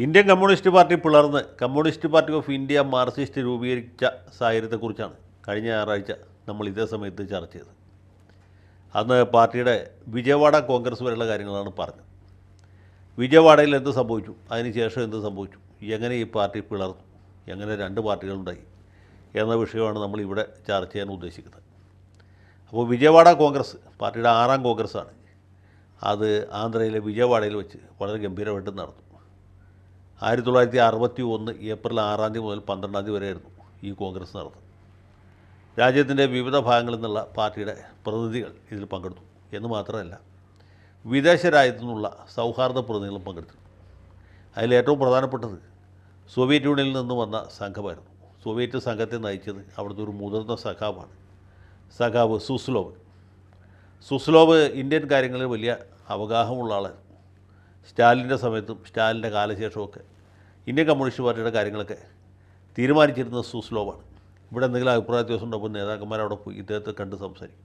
Indian communist party പിളർന്ന് communist party of India Marxist രൂപീകരിച്ച സാഹചര്യത്തെക്കുറിച്ചാണ് കഴിഞ്ഞ ഞായറാഴ്ച നമ്മൾ ഇതേ സമയത്ത് ചർച്ച ചെയ്തത്. അന്ന് പാർട്ടിയുടെ വിജയവാഡ കോൺഗ്രസ് വരെയുള്ള കാര്യങ്ങളാണ് പറഞ്ഞത്. വിജയവാഡയിൽ എന്ത് സംഭവിച്ചു, അതിനുശേഷം എന്ത് സംഭവിച്ചു, എങ്ങനെ ഈ പാർട്ടി പിളർന്നു, എങ്ങനെ രണ്ട് പാർട്ടികളുണ്ടായി എന്ന വിഷയമാണ് നമ്മൾ ഇവിടെ ചർച്ച ചെയ്യാൻ ഉദ്ദേശിക്കുന്നത്. അപ്പോൾ വിജയവാഡ കോൺഗ്രസ് പാർട്ടിയുടെ 6ാം കോൺഗ്രസ്സാണ്. അത് ആന്ധ്രയിലെ വിജയവാഡയിൽ വെച്ച് വളരെ ഗംഭീരമായിട്ട് നടന്നു. 1961 ഏപ്രിൽ 6 മുതൽ 12 വരെയായിരുന്നു ഈ കോൺഗ്രസ് നടന്നത്. രാജ്യത്തിൻ്റെ വിവിധ ഭാഗങ്ങളിൽ നിന്നുള്ള പാർട്ടിയുടെ പ്രതിനിധികൾ ഇതിൽ പങ്കെടുത്തു എന്ന് മാത്രമല്ല, വിദേശ രാജ്യത്തു നിന്നുള്ള സൗഹാർദ്ദ പ്രതിനിധികളും പങ്കെടുത്തു. അതിലേറ്റവും പ്രധാനപ്പെട്ടത് സോവിയറ്റ് യൂണിയനിൽ നിന്ന് വന്ന സംഘമായിരുന്നു. സോവിയറ്റ് സംഘത്തെ നയിച്ചത് അവിടുത്തെ ഒരു മുതിർന്ന സഖാവാണ്, സഖാവ് സുസ്ലോവ്. സുസ്ലോവ് ഇന്ത്യൻ കാര്യങ്ങളിൽ വലിയ അവഗാഹമുള്ള ആളായിരുന്നു. സ്റ്റാലിൻ്റെ സമയത്തും സ്റ്റാലിൻ്റെ കാലശേഷമൊക്കെ ഇന്ത്യൻ കമ്മ്യൂണിസ്റ്റ് പാർട്ടിയുടെ കാര്യങ്ങളൊക്കെ തീരുമാനിച്ചിരുന്നത് സുസ്ലോവാണ്. ഇവിടെ എന്തെങ്കിലും അഭിപ്രായ വ്യത്യാസം ഉണ്ടപ്പോൾ നേതാക്കന്മാരവിടെ പോയി ഇദ്ദേഹത്തെ കണ്ട് സംസാരിക്കും.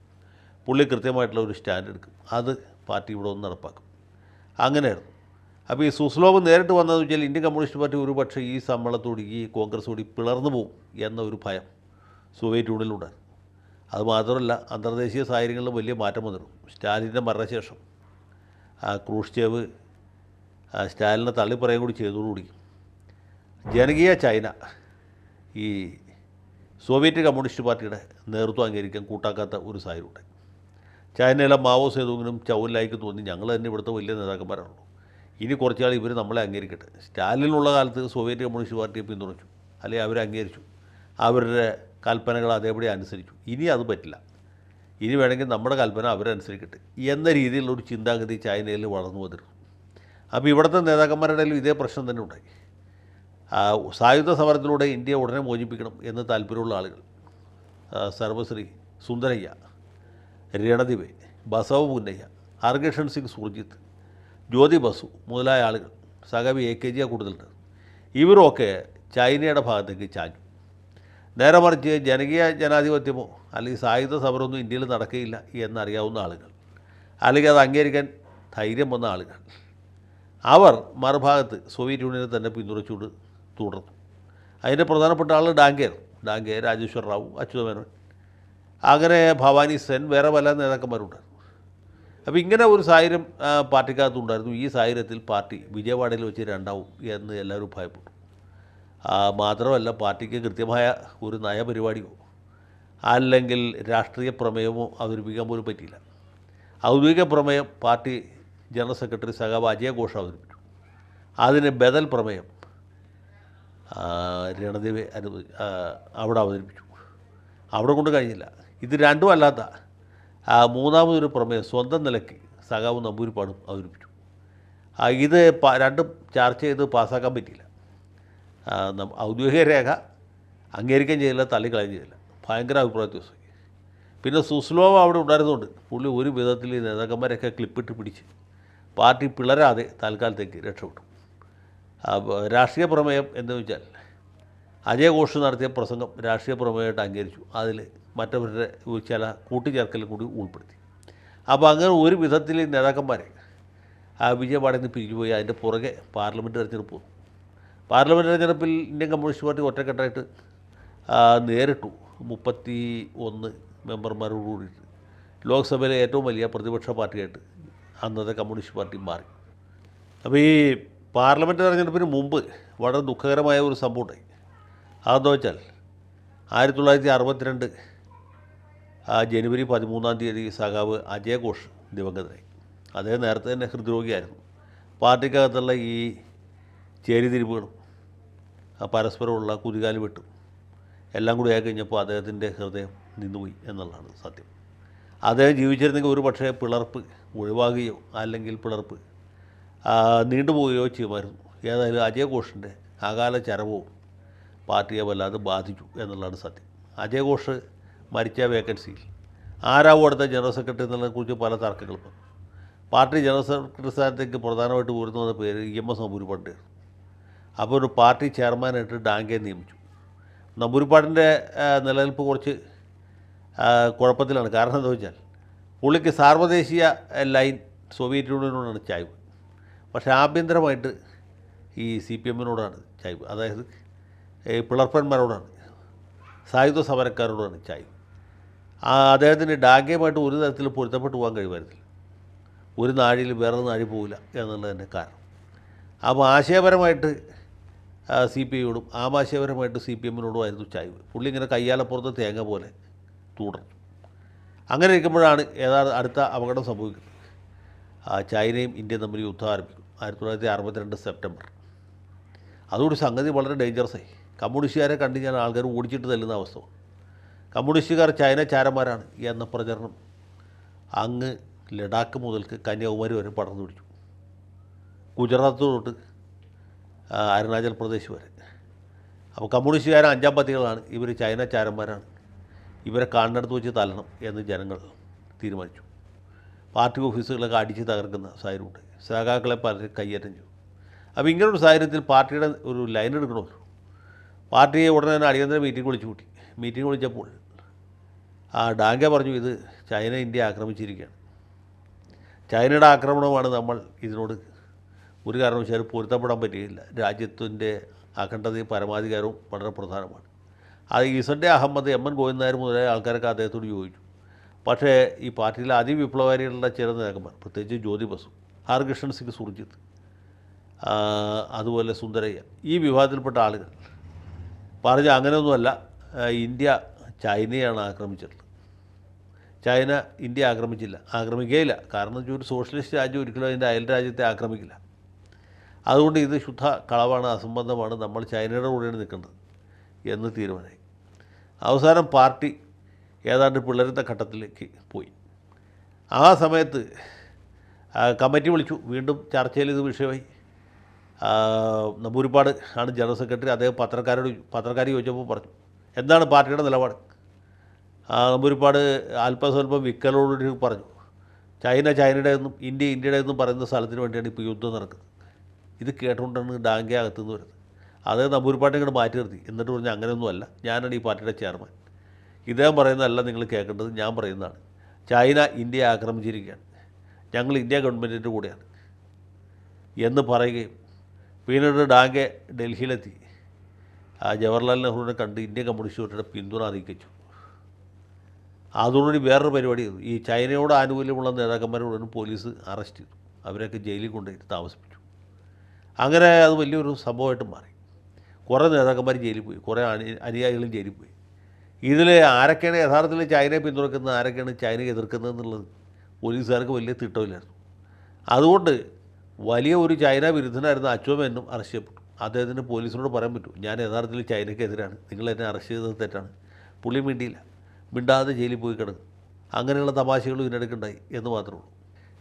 പുള്ളി കൃത്യമായിട്ടുള്ള ഒരു സ്റ്റാൻഡ് എടുക്കും, അത് പാർട്ടി ഇവിടെ ഒന്ന് നടപ്പാക്കും. അങ്ങനെയായിരുന്നു. അപ്പോൾ ഈ സുസ്ലോവ് നേരിട്ട് വന്നതെന്ന് വെച്ചാൽ ഇന്ത്യൻ കമ്മ്യൂണിസ്റ്റ് പാർട്ടി ഒരുപക്ഷെ ഈ സമ്മേളനത്തോട് ഈ കോൺഗ്രസ്സോട് പിളർന്നു പോകും എന്ന ഒരു ഭയം സോവിയറ്റ് യൂണിയനിലുണ്ടായിരുന്നു. അതുമാത്രമല്ല, അന്തർദേശീയ സാഹചര്യങ്ങളിൽ വലിയ മാറ്റം വന്നിരുന്നു. സ്റ്റാലിൻ്റെ മരണശേഷം ക്രൂഷ്ചേവ് സ്റ്റാലിനെ തള്ളിപ്പറയുകയും കൂടി ചെയ്തതോടുകൂടി ജനകീയ ചൈന ഈ സോവിയറ്റ് കമ്മ്യൂണിസ്റ്റ് പാർട്ടിയുടെ നേതൃത്വം അംഗീകരിക്കാൻ കൂട്ടാക്കാത്ത ഒരു സാഹചര്യമുണ്ട്. ചൈനയിലെ മാവോ സേതുങ്ങിനും ചൗലായിക്കും തോന്നി ഞങ്ങൾ തന്നെ ഇവിടുത്തെ വലിയ നേതാക്കന്മാരാണല്ലോ, ഇനി കുറച്ചാൾ ഇവർ നമ്മളെ അംഗീകരിക്കട്ടെ. സ്റ്റാലിനുള്ള കാലത്ത് സോവിയറ്റ് കമ്മ്യൂണിസ്റ്റ് പാർട്ടിയെ പിന്തുണച്ചു, അല്ലെങ്കിൽ അവരെ അംഗീകരിച്ചു, അവരുടെ കൽപ്പനകൾ അതേപടി അനുസരിച്ചു. ഇനി അത് പറ്റില്ല, ഇനി വേണമെങ്കിൽ നമ്മുടെ കൽപ്പന അവരനുസരിക്കട്ടെ എന്ന രീതിയിലുള്ളൊരു ചിന്താഗതി ചൈനയിൽ വളർന്നു വന്നിരുന്നു. അപ്പോൾ ഇവിടുത്തെ നേതാക്കന്മാരുടെ ഇടയിൽ ഇതേ പ്രശ്നം തന്നെ ഉണ്ടായി. സായുധ സമരത്തിലൂടെ ഇന്ത്യയെ ഉടനെ മോചിപ്പിക്കണം എന്ന് താല്പര്യമുള്ള ആളുകൾ സർവശ്രീ സുന്ദരയ്യ, രണദിവെ, ബസവ പുന്നയ്യ, ഹർകിഷൻ സിംഗ് സുർജിത്ത്, ജ്യോതി ബസു മുതലായ ആളുകൾ, സഖാവി AKG കൂടുതലുണ്ട്. ഇവരൊക്കെ ചൈനയുടെ ഭാഗത്തേക്ക് ചാഞ്ഞു. നേരെ മറിച്ച് ജനകീയ ജനാധിപത്യമോ അല്ലെങ്കിൽ സായുധ സമരമൊന്നും ഇന്ത്യയിൽ നടക്കുകയില്ല എന്നറിയാവുന്ന ആളുകൾ, അല്ലെങ്കിൽ അത് അംഗീകരിക്കാൻ ധൈര്യം വന്ന ആളുകൾ, അവർ മറുഭാഗത്ത് സോവിയറ്റ് യൂണിയനെ തന്നെ പിന്തുണച്ചുകൊണ്ട് തുടർന്നു. അതിൻ്റെ പ്രധാനപ്പെട്ട ആൾ ഡാങ്കെ, രാജേശ്വർ റാവു, അച്യുതമേനോൻ, അങ്ങനെ ഭവാനി സെൻ, വേറെ പല നേതാക്കന്മാരുണ്ടായിരുന്നു. അപ്പോൾ ഇങ്ങനെ ഒരു സാഹചര്യം പാർട്ടിക്കകത്തുണ്ടായിരുന്നു. ഈ സാഹചര്യത്തിൽ പാർട്ടി വിജയവാഡയിൽ വെച്ച് രണ്ടാവും എന്ന് എല്ലാവരും ഭയപ്പെട്ടു. മാത്രമല്ല, പാർട്ടിക്ക് കൃത്യമായ ഒരു നയപരിപാടിയോ അല്ലെങ്കിൽ രാഷ്ട്രീയ പ്രമേയമോ അവതരിപ്പിക്കാൻ പോലും പറ്റിയില്ല. ഔദ്യോഗിക പ്രമേയം പാർട്ടി ജനറൽ സെക്രട്ടറി സഖാവ് അജയ് ഘോഷ് അവതരിപ്പിച്ചു. അതിന് ബദൽ പ്രമേയം രണദിവെ അവിടെ അവതരിപ്പിച്ചു. അവിടെ കൊണ്ട് കഴിഞ്ഞില്ല. ഇത് രണ്ടും അല്ലാത്ത മൂന്നാമതൊരു പ്രമേയം സ്വന്തം നിലയ്ക്ക് സഖാവ് നമ്പൂരിപ്പാടും അവതരിപ്പിച്ചു. ഇത് രണ്ടും ചർച്ച ചെയ്ത് പാസ്സാക്കാൻ പറ്റിയില്ല. ഔദ്യോഗിക രേഖ അംഗീകരിക്കാൻ ചെയ്തില്ല, തള്ളിക്കളയും ചെയ്തില്ല. ഭയങ്കര അഭിപ്രായ വ്യത്യാസം. പിന്നെ സുസ്ലോവ് അവിടെ ഉണ്ടായിരുന്നുകൊണ്ട് പുള്ളി ഒരു വിധത്തിൽ ഈ നേതാക്കന്മാരെയൊക്കെ ക്ലിപ്പിട്ട് പിടിച്ച് പാർട്ടി പിളരാതെ തൽക്കാലത്തേക്ക് രക്ഷപ്പെട്ടു. രാഷ്ട്രീയ പ്രമേയം എന്ന് വെച്ചാൽ അജയ് ഘോഷ് നടത്തിയ പ്രസംഗം രാഷ്ട്രീയ പ്രമേയമായിട്ട് അംഗീകരിച്ചു. അതിൽ മറ്റവരുടെ ചില കൂട്ടിച്ചേർക്കലും കൂടി ഉൾപ്പെടുത്തി. അപ്പോൾ അങ്ങനെ ഒരു വിധത്തിൽ നേതാക്കന്മാരെ വിജയവാഡയിൽ നിന്ന് പിരിഞ്ഞുപോയി. അതിൻ്റെ പുറകെ പാർലമെൻറ്റ് തെരഞ്ഞെടുപ്പ് വന്നു. പാർലമെൻറ്റ് തെരഞ്ഞെടുപ്പിൽ ഇന്ത്യൻ കമ്മ്യൂണിസ്റ്റ് പാർട്ടി ഒറ്റക്കെട്ടായിട്ട് നേരിട്ടു 31 മെമ്പർമാരോട് കൂടിയിട്ട് ലോക്സഭയിലെ ഏറ്റവും വലിയ പ്രതിപക്ഷ പാർട്ടിയായിട്ട് അന്നത്തെ കമ്മ്യൂണിസ്റ്റ് പാർട്ടി മാറി. അപ്പോൾ ഈ പാർലമെൻറ്റ് തെരഞ്ഞെടുപ്പിന് മുമ്പ് വളരെ ദുഃഖകരമായ ഒരു സംഭവം ഉണ്ടായി. അതെന്താ വെച്ചാൽ 1962 ജനുവരി 13 സഖാവ് അജയ് ഘോഷ് ദിവംഗതനായി. അദ്ദേഹം നേരത്തെ തന്നെ ഹൃദ്രോഗിയായിരുന്നു. പാർട്ടിക്കകത്തുള്ള ഈ ചേരിതിരിവുകളും പരസ്പരമുള്ള കുതികാല് വെട്ടും എല്ലാം കൂടി ആയി കഴിഞ്ഞപ്പോൾ അദ്ദേഹത്തിൻ്റെ ഹൃദയം നിന്നുപോയി എന്നുള്ളതാണ് സത്യം. അദ്ദേഹം ജീവിച്ചിരുന്നെങ്കിൽ ഒരു പക്ഷേ പിളർപ്പ് ഒഴിവാകുകയോ അല്ലെങ്കിൽ പിളർപ്പ് നീണ്ടുപോവുകയോ ചെയ്യുമായിരുന്നു. ഏതായാലും അജയ് ഘോഷിൻ്റെ അകാല ചരമവും പാർട്ടിയെ വല്ലാതെ ബാധിച്ചു എന്നുള്ളതാണ് സത്യം. അജയ് ഘോഷ് മരിച്ച വേക്കൻസിയിൽ ആരാവും അടുത്ത ജനറൽ സെക്രട്ടറി എന്നുള്ളതിനെക്കുറിച്ച് പല തർക്കങ്ങളും വന്നു. പാർട്ടി ജനറൽ സെക്രട്ടറി സ്ഥാനത്തേക്ക് പ്രധാനമായിട്ട് ഉയർന്നു പേര് EMS നമ്പൂരിപ്പാടിൻ്റെയാണ്. അപ്പോൾ ഒരു പാർട്ടി ചെയർമാനായിട്ട് ഡാങ്കെ നിയമിച്ചു. നമ്പൂരിപ്പാടിൻ്റെ നിലനിൽപ്പ് കുറച്ച് കുഴപ്പത്തിലാണ്. കാരണം എന്താ വെച്ചാൽ പുള്ളിക്ക് സാർവദേശീയ ലൈൻ സോവിയറ്റ് യൂണിയനോടാണ് ചായ്വ്. പക്ഷേ ആഭ്യന്തരമായിട്ട് ഈ CPM-നോടാണ് ചായ്വ്, അതായത് പിളർപ്പന്മാരോടാണ്, സായുധ സമരക്കാരോടാണ് ചായ്വ്. അദ്ദേഹത്തിന് ഡാങ്കയുമായിട്ട് ഒരു തരത്തിൽ പൊരുത്തപ്പെട്ടു പോകാൻ കഴിയുമായിരുന്നില്ല. ഒരു നാഴിയിൽ വേറൊരു നാഴി പോകില്ല എന്നുള്ളതിൻ്റെ കാരണം. അപ്പോൾ ആശയപരമായിട്ട് CPI-യോടും ആശയപരമായിട്ട് CPM-നോടുമായിരുന്നു ചായ്വ്. പുള്ളി ഇങ്ങനെ കയ്യാലപ്പുറത്ത് തേങ്ങ പോലെ തുടർന്നു. അങ്ങനെ ഇരിക്കുമ്പോഴാണ് അടുത്ത അപകടം സംഭവിക്കുന്നത്. ചൈനയും ഇന്ത്യയും തമ്മിൽ യുദ്ധം ആരംഭിക്കും 1962 സെപ്റ്റംബർ. അതുകൊണ്ട് സംഗതി വളരെ ഡേഞ്ചറസായി. കമ്മ്യൂണിസ്റ്റുകാരെ കണ്ടു ഞാൻ ആൾക്കാർ ഓടിച്ചിട്ട് തല്ലുന്ന അവസ്ഥ. കമ്മ്യൂണിസ്റ്റുകാർ ചൈന ചാരന്മാരാണ് എന്ന പ്രചരണം അങ്ങ് ലഡാക്ക് മുതൽക്ക് കന്യാകുമാരി വരെ പടർന്നു പിടിച്ചു. ഗുജറാത്ത് തൊട്ട് അരുണാചൽ പ്രദേശ് വരെ. അപ്പോൾ കമ്മ്യൂണിസ്റ്റുകാരെ അഞ്ചാം പത്തികളാണ്, ഇവർ ചൈന ചാരന്മാരാണ്, ഇവരെ കാണുന്നിടത്ത് വെച്ച് തല്ലണം എന്ന് ജനങ്ങൾ തീരുമാനിച്ചു. പാർട്ടി ഓഫീസുകളൊക്കെ അടിച്ച് തകർക്കുന്ന സാഹചര്യമുണ്ട്. സഖാക്കളെ പലരും കയ്യേറ്റം ചെയ്തു. അപ്പോൾ ഇങ്ങനൊരു സാഹചര്യത്തിൽ പാർട്ടിയുടെ ഒരു ലൈൻ എടുക്കണമല്ലോ. പാർട്ടിയെ ഉടനെ തന്നെ അടിയന്തര മീറ്റിംഗ് വിളിച്ചു കൂട്ടി. മീറ്റിംഗ് വിളിച്ചപ്പോൾ ഡാങ്ക പറഞ്ഞു, ഇത് ചൈന ഇന്ത്യ ആക്രമിച്ചിരിക്കുകയാണ്, ചൈനയുടെ ആക്രമണമാണ്, നമ്മൾ ഇതിനോട് ഒരു കാരണവശാലും പൊരുത്തപ്പെടാൻ പറ്റുകയില്ല, രാജ്യത്തിൻ്റെ അഖണ്ഡതയും പരമാധികാരവും വളരെ പ്രധാനമാണ്. അത് ഇസൻ്റെ അഹമ്മദ്, MN ഗോവിന്ദൻ നായർ മുതലായ ആൾക്കാരൊക്കെ അദ്ദേഹത്തോട് ചോദിച്ചു. പക്ഷേ ഈ പാർട്ടിയിലെ അതിവിപ്ലവകാരികളുടെ ചില നേതാക്കന്മാർ, പ്രത്യേകിച്ച് ജ്യോതി ബസു, ഹർകൃഷ്ണൻ സിംഗ് സുർജിത്ത്, അതുപോലെ സുന്ദരയ്യ, ഈ വിഭാഗത്തിൽപ്പെട്ട ആളുകൾ പറഞ്ഞ അങ്ങനെയൊന്നുമല്ല, ഇന്ത്യ ചൈനയാണ് ആക്രമിച്ചിട്ടുള്ളത്, ചൈന ഇന്ത്യ ആക്രമിച്ചില്ല, ആക്രമിക്കുകയില്ല. കാരണം ഒരു സോഷ്യലിസ്റ്റ് രാജ്യം ഒരിക്കലും അതിൻ്റെ അയൽ രാജ്യത്തെ ആക്രമിക്കില്ല. അതുകൊണ്ട് ഇത് ശുദ്ധ കളവാണ്, അസംബന്ധമാണ്, നമ്മൾ ചൈനയുടെ കൂടെയാണ് നിൽക്കേണ്ടത് എന്ന് തീരുമാനമായി. അവസാനം പാർട്ടി ഏതാണ്ട് പിളരുന്ന ഘട്ടത്തിലേക്ക് പോയി. ആ സമയത്ത് കമ്മിറ്റി വിളിച്ചു. വീണ്ടും ചർച്ചയിൽ ഇത് വിഷയമായി. നമ്പൂരിപ്പാട് ആണ് ജനറൽ സെക്രട്ടറി. അദ്ദേഹം പത്രക്കാർ ചോദിച്ചപ്പോൾ പറഞ്ഞു, എന്താണ് പാർട്ടിയുടെ നിലപാട്? നമ്പൂരിപ്പാട് അല്പസ്വല്പം വിക്കലോട് പറഞ്ഞു, ചൈനയുടെ എന്നും ഇന്ത്യയുടെ എന്നും പറയുന്ന സ്ഥലത്തിന് വേണ്ടിയാണ് ഇപ്പോൾ യുദ്ധം നടക്കുന്നത്. ഇത് കേട്ടുകൊണ്ടാണ് ഡാങ്ക അകത്തുനിന്ന് വരുന്നത്. അത് നമ്പൂരിപ്പാട്ടെ ഇങ്ങോട്ട് മാറ്റി നിർത്തി. എന്നിട്ട് പറഞ്ഞു, അങ്ങനെയൊന്നുമല്ല, ഞാനാണ് ഈ പാർട്ടിയുടെ ചെയർമാൻ, ഇദ്ദേഹം പറയുന്നതല്ല നിങ്ങൾ കേൾക്കേണ്ടത്, ഞാൻ പറയുന്നതാണ്. ചൈന ഇന്ത്യയെ ആക്രമിച്ചിരിക്കുകയാണ്, ഞങ്ങൾ ഇന്ത്യ ഗവൺമെൻറ്റിൻ്റെ കൂടെയാണ് എന്ന് പറയുകയും പിന്നീട് ഡാങ്ക ഡൽഹിയിലെത്തി ജവഹർലാൽ നെഹ്റുവിനെ കണ്ട് ഇന്ത്യൻ കമ്മ്യൂണിസ്റ്റ് പാർട്ടിയുടെ പിന്തുണ അറിയിച്ചു. അതോടുകൂടി വേറൊരു പരിപാടി ചെയ്തു. ഈ ചൈനയോട് ആനുകൂല്യമുള്ള നേതാക്കന്മാരോടും പോലീസ് അറസ്റ്റ് ചെയ്തു, അവരൊക്കെ ജയിലിൽ കൊണ്ടുപോയി താമസിപ്പിച്ചു. അങ്ങനെ അത് വലിയൊരു സംഭവമായിട്ട് മാറി. കുറേ നേതാക്കന്മാർ ജയിലിൽ പോയി, കുറേ അനുയായികളും ജയിലിൽ പോയി. ഇതിൽ ആരൊക്കെയാണ് യഥാർത്ഥത്തിൽ ചൈനയെ പിന്തുണക്കുന്നത്, ആരൊക്കെയാണ് ചൈനയെ എതിർക്കുന്നത് എന്നുള്ളത് പോലീസുകാർക്ക് വലിയ തിട്ടമില്ലായിരുന്നു. അതുകൊണ്ട് വലിയ ഒരു ചൈന വിരുദ്ധനായിരുന്ന അച്ചോമെന്നും അറസ്റ്റ് ചെയ്യപ്പെട്ടു. അദ്ദേഹത്തിന് പോലീസിനോട് പറയാൻ പറ്റും, ഞാൻ യഥാർത്ഥത്തിൽ ചൈനയ്ക്കെതിരാണ്, നിങ്ങൾ എന്നെ അറസ്റ്റ് ചെയ്തത് തെറ്റാണ്. പുള്ളി മിണ്ടിയില്ല, മിണ്ടാതെ ജയിലിൽ പോയി കിടക്കും. അങ്ങനെയുള്ള തമാശകൾ ഇതിനിടയ്ക്കുണ്ടായി എന്ന് മാത്രമേ ഉള്ളൂ.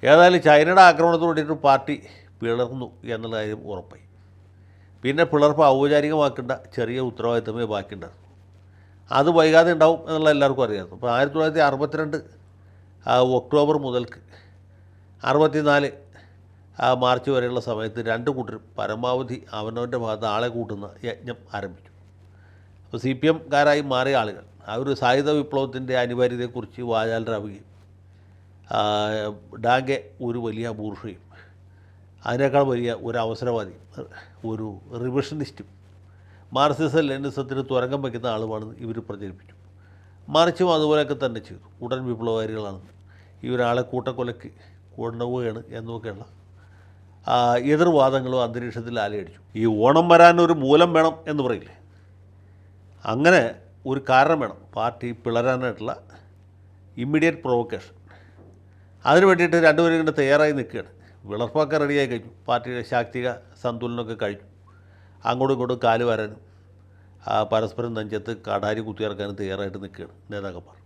ഏതായാലും ചൈനയുടെ ആക്രമണത്തോട് വേണ്ടിയിട്ട് പാർട്ടി പിളർന്നു എന്നുള്ള കാര്യം ഉറപ്പായി. പിന്നെ പിളർപ്പ് ഔപചാരികമാക്കേണ്ട ചെറിയ ഉത്തരവാദിത്തമേ ബാക്കിയുണ്ടായിരുന്നു. അത് വൈകാതെ ഉണ്ടാവും എന്നുള്ള എല്ലാവർക്കും അറിയാമായിരുന്നു. അപ്പോൾ 1962 ഒക്ടോബർ മുതൽക്ക് 64 മാർച്ച് വരെയുള്ള സമയത്ത് രണ്ട് കൂട്ടരും പരമാവധി അവനവൻ്റെ ഭാഗത്ത് ആളെ കൂട്ടുന്ന യജ്ഞം ആരംഭിച്ചു. അപ്പോൾ CPM-കാരായി മാറിയ ആളുകൾ അവർ സായുധ വിപ്ലവത്തിൻ്റെ അനിവാര്യതയെക്കുറിച്ച് വാചാലരാവുകയും ഡാങ്ക ഒരു വലിയ ബൂർഷയും അതിനേക്കാൾ വലിയ ഒരു അവസരവാദി, ഒരു റിവിഷനിസ്റ്റും, മാർക്സിസം ലെനിനിസത്തിന് തുരങ്കം വയ്ക്കുന്ന ആളുമാണെന്ന് ഇവർ പ്രചരിപ്പിച്ചു. മറിച്ചും അതുപോലെയൊക്കെ തന്നെ ചെയ്തു. ഉടൻ വിപ്ലവകാരികളാണെന്ന്, ഇവരാളെ കൂട്ടക്കൊലയ്ക്ക് കൊണ്ടുപോവുകയാണ് എന്നൊക്കെയുള്ള എതിർവാദങ്ങളും അന്തരീക്ഷത്തിൽ അലയടിച്ചു. ഈ ഓണം വരാനൊരു മൂലം വേണം എന്ന് പറയില്ലേ, അങ്ങനെ ഒരു കാരണം വേണം പാർട്ടി പിളരാനായിട്ടുള്ള ഇമ്മീഡിയറ്റ് പ്രൊവക്കേഷൻ. അതിന് വേണ്ടിയിട്ട് രണ്ടുപേരും ഇങ്ങനെ തയ്യാറായി നിൽക്കുകയാണ്. വിളർപ്പൊക്കെ റെഡിയായി കഴിഞ്ഞു, പാർട്ടിയുടെ ശാക്തിക സന്തുലനമൊക്കെ കഴിഞ്ഞു. അങ്ങോട്ടും ഇങ്ങോട്ടും കാല് വരാനും പരസ്പരം നെഞ്ചത്ത് കടാരി കുത്തിയിറക്കാനും തയ്യാറായിട്ട് നിൽക്കുകയാണ് നേതാക്കന്മാർ.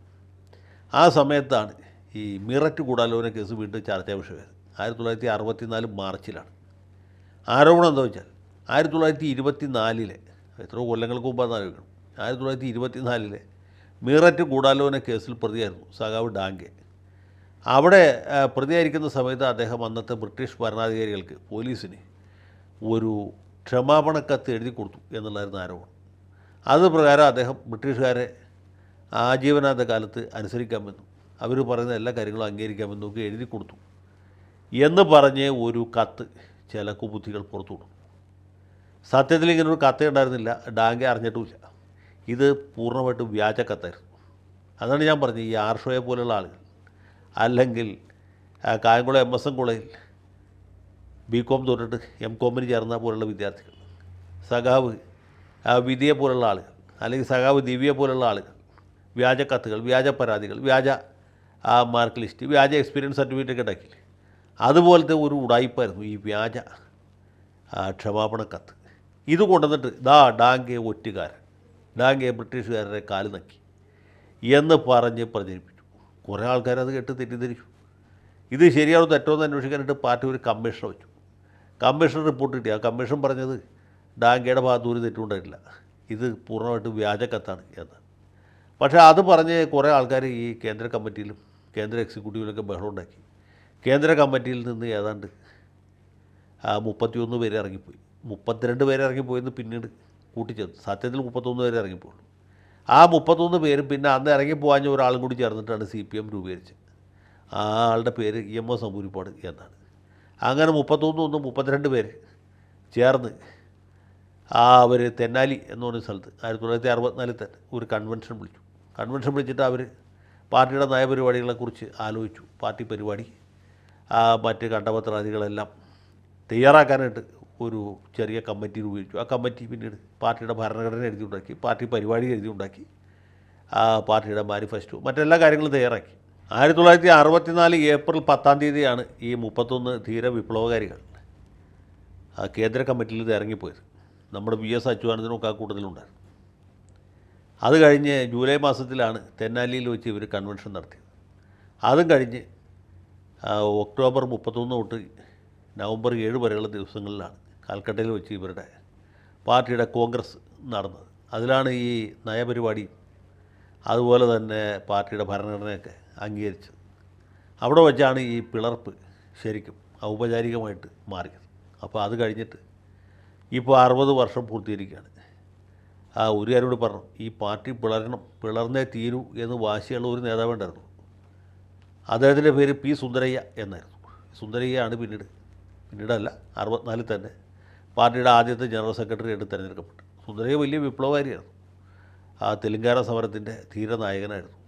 ആ സമയത്താണ് ഈ മീററ്റ് ഗൂഢാലോചന കേസ് വീണ്ടും ചർച്ചാ വിഷയമായത്. 1964 മാർച്ചിലാണ്. ആരോപണം എന്താ വെച്ചാൽ 1924 എത്രയോ കൊല്ലങ്ങൾക്ക് മുമ്പാണ് ആലോചിക്കണം, 1924 മീററ്റ് ഗൂഢാലോചന കേസിൽ പ്രതിയായിരുന്നു സഖാവ് ഡാങ്ക. അവിടെ പ്രതിയായിരിക്കുന്ന സമയത്ത് അദ്ദേഹം അന്നത്തെ ബ്രിട്ടീഷ് ഭരണാധികാരികൾക്ക്, പോലീസിന് ഒരു ക്ഷമാപണ കത്ത് എഴുതി കൊടുത്തു എന്നുള്ളതായിരുന്നു ആരോപണം. അത് പ്രകാരം അദ്ദേഹം ബ്രിട്ടീഷുകാരെ ആജീവനാന്ത കാലത്ത് അനുസരിക്കാമെന്നും അവർ പറയുന്ന എല്ലാ കാര്യങ്ങളും അംഗീകരിക്കാമെന്നും ഒക്കെ എഴുതി കൊടുത്തു എന്ന് പറഞ്ഞ് ഒരു കത്ത് ചില കുബുദ്ധികൾ പുറത്തു വിടും. സത്യത്തിൽ ഇങ്ങനൊരു കത്ത് ഉണ്ടായിരുന്നില്ല, ഡാങ്കെ അറിഞ്ഞിട്ടുമില്ല. ഇത് പൂർണ്ണമായിട്ടും വ്യാജ കത്തായിരുന്നു. അതാണ് ഞാൻ പറഞ്ഞത്, ഈ ആർഷോയെ പോലുള്ള ആളുകൾ, അല്ലെങ്കിൽ കായംകുളം MSN കോളേജിൽ BCom തൊട്ടിട്ട് MComന് ചേർന്ന പോലുള്ള വിദ്യാർത്ഥികൾ, സഖാവ് വിധിയെ പോലുള്ള ആളുകൾ, അല്ലെങ്കിൽ സഖാവ് ദിവ്യയെ പോലുള്ള ആളുകൾ വ്യാജ കത്തുകൾ, വ്യാജ പരാതികൾ, വ്യാജ മാർക്ക് ലിസ്റ്റ്, വ്യാജ എക്സ്പീരിയൻസ് സർട്ടിഫിക്കറ്റ് ഒക്കെ ഉണ്ടാക്കി. അതുപോലത്തെ ഒരു ഉടായിപ്പായിരുന്നു ഈ വ്യാജ ക്ഷമാപണ കത്ത്. ഇത് കൊണ്ടുവന്നിട്ട് ഡാങ്കെ ഒറ്റുകാരൻ, ഡാങ്കെ ബ്രിട്ടീഷുകാരുടെ കാല് നക്കി എന്ന് പറഞ്ഞ് പ്രചരിപ്പിച്ചു. കുറേ ആൾക്കാരത് കേട്ട് തെറ്റിദ്ധരിച്ചു. ഇത് ശരിയാണോ തെറ്റോ എന്ന് അന്വേഷിക്കാനായിട്ട് പാർട്ടി ഒരു കമ്മീഷനെ വെച്ചു. കമ്മീഷൻ റിപ്പോർട്ട് കിട്ടി. ആ കമ്മീഷൻ പറഞ്ഞത് ഡാങ്കയുടെ ഭാഗത്ത് ഒരു തെറ്റുണ്ടായിട്ടില്ല, ഇത് പൂർണ്ണമായിട്ട് വ്യാജ കത്താണ് എന്ന്. പക്ഷേ അത് പറഞ്ഞ് കുറേ ആൾക്കാർ ഈ കേന്ദ്ര കമ്മിറ്റിയിലും കേന്ദ്ര എക്സിക്യൂട്ടീവിലൊക്കെ ബഹളം ഉണ്ടാക്കി. കേന്ദ്ര കമ്മിറ്റിയിൽ നിന്ന് ഏതാണ്ട് 31 പേര് ഇറങ്ങിപ്പോയി. 32 പേര് ഇറങ്ങിപ്പോയെന്ന് പിന്നീട് കൂട്ടിച്ചേർത്തു. സത്യത്തിൽ 31 പേര് ഇറങ്ങിപ്പോയുള്ളൂ. ആ 31 പേരും പിന്നെ അന്ന് ഇറങ്ങിപ്പോവാഞ്ഞ ഒരാളും കൂടി ചേർന്നിട്ടാണ് CPM രൂപീകരിച്ചത്. ആ ആളുടെ പേര് EMS നമ്പൂതിരിപ്പാട് എന്നാണ്. അങ്ങനെ 32 പേര് ചേർന്ന് അവർ തെന്നാലി എന്ന് പറഞ്ഞ സ്ഥലത്ത് 1964 തന്നെ ഒരു കൺവെൻഷൻ വിളിച്ചു. കൺവെൻഷൻ വിളിച്ചിട്ട് അവർ പാർട്ടിയുടെ നയപരിപാടികളെക്കുറിച്ച് ആലോചിച്ചു. പാർട്ടി പരിപാടി മറ്റ് കണ്ടപത്രാദികളെല്ലാം തയ്യാറാക്കാനായിട്ട് ഒരു ചെറിയ കമ്മിറ്റി രൂപീകരിച്ചു. ആ കമ്മിറ്റി പിന്നീട് പാർട്ടിയുടെ ഭരണഘടന എഴുതിയുണ്ടാക്കി, പാർട്ടി പരിപാടി എഴുതിയുണ്ടാക്കി, പാർട്ടിയുടെ മാനിഫെസ്റ്റോ, മറ്റെല്ലാ കാര്യങ്ങളും തയ്യാറാക്കി. 1964 ഏപ്രിൽ 10 ഈ 31 ധീര വിപ്ലവകാരികൾ കേന്ദ്ര കമ്മിറ്റിയിൽ ഇത് ഇറങ്ങിപ്പോയത്. നമ്മുടെ VS അച്യുതാനന്ദനൊക്കെ ആ കൂട്ടത്തിലുണ്ടായിരുന്നു. അത് കഴിഞ്ഞ് ജൂലൈ മാസത്തിലാണ് തെന്നാലിയിൽ വെച്ച് ഇവർ കൺവെൻഷൻ നടത്തിയത്. അതും കഴിഞ്ഞ് ഒക്ടോബർ 31 തൊട്ട് നവംബർ 7 വരെയുള്ള ദിവസങ്ങളിലാണ് കാൽക്കട്ടയിൽ വെച്ച് ഇവരുടെ പാർട്ടിയുടെ കോൺഗ്രസ് നടന്നത്. അതിലാണ് ഈ നയപരിപാടിയും അതുപോലെ തന്നെ പാർട്ടിയുടെ ഭരണഘടനയൊക്കെ അംഗീകരിച്ചത്. അവിടെ വെച്ചാണ് ഈ പിളർപ്പ് ശരിക്കും ഔപചാരികമായിട്ട് മാറിയത്. അപ്പോൾ അത് കഴിഞ്ഞിട്ട് ഇപ്പോൾ 60 വർഷം പൂർത്തീകരിക്കുകയാണ്. ഒരു കാര്യം കൂടി പറഞ്ഞു, ഈ പാർട്ടി പിളർന്നേ തീരൂ എന്ന് വാശിയുള്ള ഒരു നേതാവുണ്ടായിരുന്നു. അദ്ദേഹത്തിൻ്റെ പേര് P. സുന്ദരയ്യ എന്നായിരുന്നു. സുന്ദരയ്യാണ് പിന്നീടല്ല 64 തന്നെ പാർട്ടിയുടെ ആദ്യത്തെ ജനറൽ സെക്രട്ടറി ആയിട്ട് തിരഞ്ഞെടുക്കപ്പെട്ടു. സുന്ദരയ്യ വലിയ വിപ്ലവകാരിയായിരുന്നു. തെലുങ്കാന സമരത്തിൻ്റെ ധീരനായകനായിരുന്നു.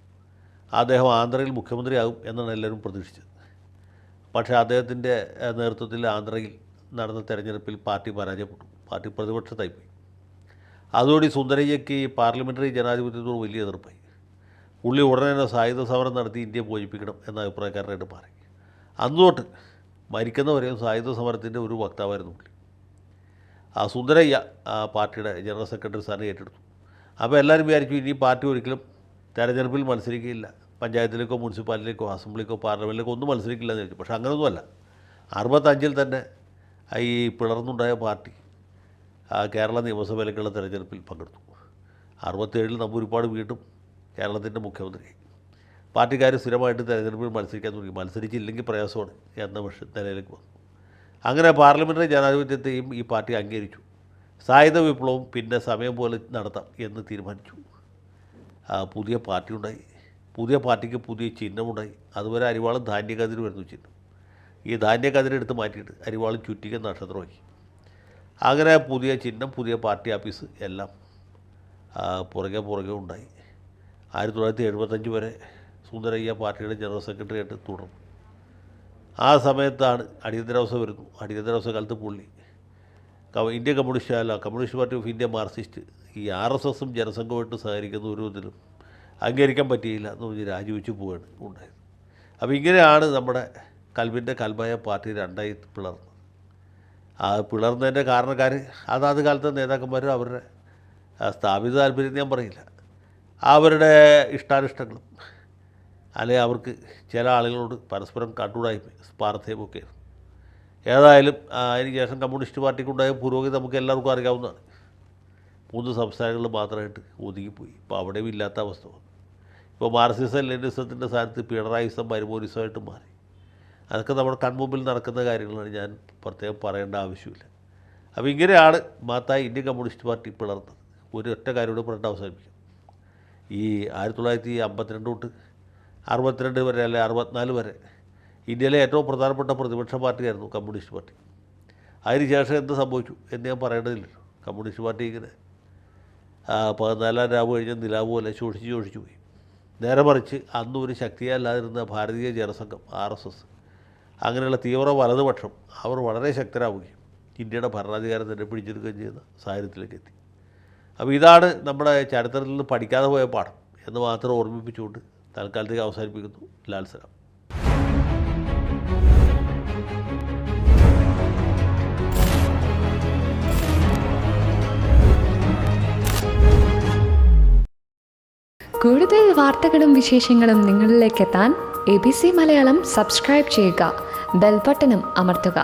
അദ്ദേഹം ആന്ധ്രയിൽ മുഖ്യമന്ത്രിയാകും എന്നാണ് എല്ലാവരും പ്രതീക്ഷിച്ചത്. പക്ഷേ അദ്ദേഹത്തിൻ്റെ നേതൃത്വത്തിൽ ആന്ധ്രയിൽ നടന്ന തെരഞ്ഞെടുപ്പിൽ പാർട്ടി പരാജയപ്പെട്ടു. പാർട്ടി പ്രതിപക്ഷത്തായിപ്പോയി. അതോടെ സുന്ദരയ്യയ്ക്ക് പാർലമെൻ്ററി ജനാധിപത്യത്തോട് വലിയ എതിർപ്പായി. പുള്ളി ഉടനെ തന്നെ സായുധ സമരം നടത്തി ഇന്ത്യയെ മോചിപ്പിക്കണം എന്ന അഭിപ്രായക്കാരനായിട്ട് മാറി. അന്നുതൊട്ട് മരിക്കുന്നവരെയും സായുധ സമരത്തിൻ്റെ ഒരു വക്താവായിരുന്നു പുള്ളി. സുന്ദരയ്യ പാർട്ടിയുടെ ജനറൽ സെക്രട്ടറി സ്ഥാനം ഏറ്റെടുത്തു. അപ്പോൾ എല്ലാവരും വിചാരിച്ചു ഇനി പാർട്ടി ഒരിക്കലും തെരഞ്ഞെടുപ്പിൽ മത്സരിക്കുകയില്ല, പഞ്ചായത്തിലേക്കോ മുനിസിപ്പാലിറ്റിയിലേക്കോ അസംബ്ലിക്കോ പാർലമെൻറ്റിലേക്കോ ഒന്നും മത്സരിക്കില്ല എന്ന് ചോദിച്ചു. പക്ഷേ അങ്ങനെയൊന്നുമല്ല. 65 തന്നെ ഈ പിളർന്നുണ്ടായ പാർട്ടി കേരള നിയമസഭയിലേക്കുള്ള തെരഞ്ഞെടുപ്പിൽ പങ്കെടുത്തു. 67 നമ്പൂതിരിപ്പാട് വീണ്ടും കേരളത്തിൻ്റെ മുഖ്യമന്ത്രിയായി. പാർട്ടിക്കാർ സ്ഥിരമായിട്ട് തെരഞ്ഞെടുപ്പിൽ മത്സരിക്കാൻ തുടങ്ങി. മത്സരിച്ചില്ലെങ്കിൽ പ്രയാസമാണ് എന്ന നിലയിലേക്ക് വന്നു. അങ്ങനെ പാർലമെൻ്ററി ജനാധിപത്യത്തെയും ഈ പാർട്ടി അംഗീകരിച്ചു. സായുധ വിപ്ലവം പിന്നെ സമയം പോലെ നടത്താം എന്ന് തീരുമാനിച്ചു. പുതിയ പാർട്ടി ഉണ്ടായി. പുതിയ പാർട്ടിക്ക് പുതിയ ചിഹ്നമുണ്ടായി. അതുവരെ അരിവാളും ധാന്യക്കതിരുമായിരുന്നു ചിഹ്നം. ഈ ധാന്യക്കതിരെടുത്ത് മാറ്റിയിട്ട് അരിവാളും ചുറ്റിക നക്ഷത്രമാക്കി. അങ്ങനെ പുതിയ ചിഹ്നം, പുതിയ പാർട്ടി ഓഫീസ് എല്ലാം പുറകെ ഉണ്ടായി. 1975 വരെ സുന്ദരയ്യ പാർട്ടിയുടെ ജനറൽ സെക്രട്ടറി ആയിട്ട് തുടർന്നു. ആ സമയത്താണ് അടിയന്തരാവസ്ഥ വരുന്നു. അടിയന്തരാവസ്ഥ കാലത്ത് പുള്ളി Indian communist party of India Marxist ഈ RSSും ജനസംഘവുമായിട്ട് സഹകരിക്കുന്ന ഒരു ഇതിലും അംഗീകരിക്കാൻ പറ്റിയില്ല എന്ന് പറഞ്ഞ് രാജിവെച്ച് പോവുകയാണ് ഉണ്ടായത്. അപ്പോൾ ഇങ്ങനെയാണ് നമ്മുടെ കൽബിൻ്റെ കൽബായ പാർട്ടി രണ്ടായി പിളർന്നത്. ആ പിളർന്നതിൻ്റെ കാരണക്കാർ അതാത് കാലത്തെ നേതാക്കന്മാരും അവരുടെ സ്ഥാപിത താല്പര്യം ഞാൻ പറയില്ല, അവരുടെ ഇഷ്ടാനിഷ്ടങ്ങളും അല്ലെങ്കിൽ അവർക്ക് ചില ആളുകളോട് പരസ്പരം കണ്ടുകൂടായ്മ സ്വാർത്ഥയുമൊക്കെയാണ്. ഏതായാലും അതിന് ശേഷം കമ്മ്യൂണിസ്റ്റ് പാർട്ടിക്കുണ്ടായ പുരോഗതി നമുക്ക് എല്ലാവർക്കും അറിയാവുന്നതാണ്. 3 സംസ്ഥാനങ്ങളിൽ മാത്രമായിട്ട് ഒതുങ്ങിപ്പോയി. ഇപ്പോൾ അവിടെയും ഇല്ലാത്ത അവസ്ഥ വന്നു. ഇപ്പോൾ മാർക്സിസം ലെനിനിസത്തിൻ്റെ സ്ഥാനത്ത് പിണറായിസം മരുമോനിസമായിട്ട് മാറി. അതൊക്കെ നമ്മുടെ കൺമുമ്പിൽ നടക്കുന്ന കാര്യങ്ങളാണ്, ഞാൻ പ്രത്യേകം പറയേണ്ട ആവശ്യമില്ല. അപ്പോൾ ഇങ്ങനെയാണ് മാത്തായി ഇന്ത്യൻ കമ്മ്യൂണിസ്റ്റ് പാർട്ടി പിളർന്നത്. ഒരു ഒറ്റ കാര്യത്തോട് പറഞ്ഞിട്ട് അവസാനിപ്പിക്കും. ഈ 1952 തൊട്ട് 62 വരെ അല്ലെ 64 വരെ ഇന്ത്യയിലെ ഏറ്റവും പ്രധാനപ്പെട്ട പ്രതിപക്ഷ പാർട്ടിയായിരുന്നു കമ്മ്യൂണിസ്റ്റ് പാർട്ടി. അതിനുശേഷം എന്ത് സംഭവിച്ചു എന്ന് ഞാൻ പറയേണ്ടതില്ലല്ലോ. കമ്മ്യൂണിസ്റ്റ് പാർട്ടി ഇങ്ങനെ 14 രാവ് കഴിഞ്ഞ നിലാവ് പോലെ ചൊടിച്ചു പോയി. നേരെ മറിച്ച് അന്നും ഒരു ശക്തിയല്ലാതിരുന്ന ഭാരതീയ ജനസംഘം RSS അങ്ങനെയുള്ള തീവ്ര വലതുപക്ഷം അവർ വളരെ ശക്തരാവുകയും ഇന്ത്യയുടെ ഭരണാധികാരം തന്നെ പിടിച്ചെടുക്കുകയും ചെയ്യുന്ന സാഹചര്യത്തിലേക്ക് എത്തി. അപ്പോൾ ഇതാണ് നമ്മുടെ ചരിത്രത്തിൽ നിന്ന് പഠിക്കാതെ പോയ പാഠം എന്ന് മാത്രം ഓർമ്മിപ്പിച്ചുകൊണ്ട് തൽക്കാലത്തേക്ക് അവസാനിപ്പിക്കുന്നു. ലാൽ സലാം. കൂടുതൽ വാർത്തകളും വിശേഷങ്ങളും നിങ്ങളിലേക്ക് എത്താൻ ABC മലയാളം സബ്സ്ക്രൈബ് ചെയ്യുക, ബെൽ ബട്ടണും അമർത്തുക.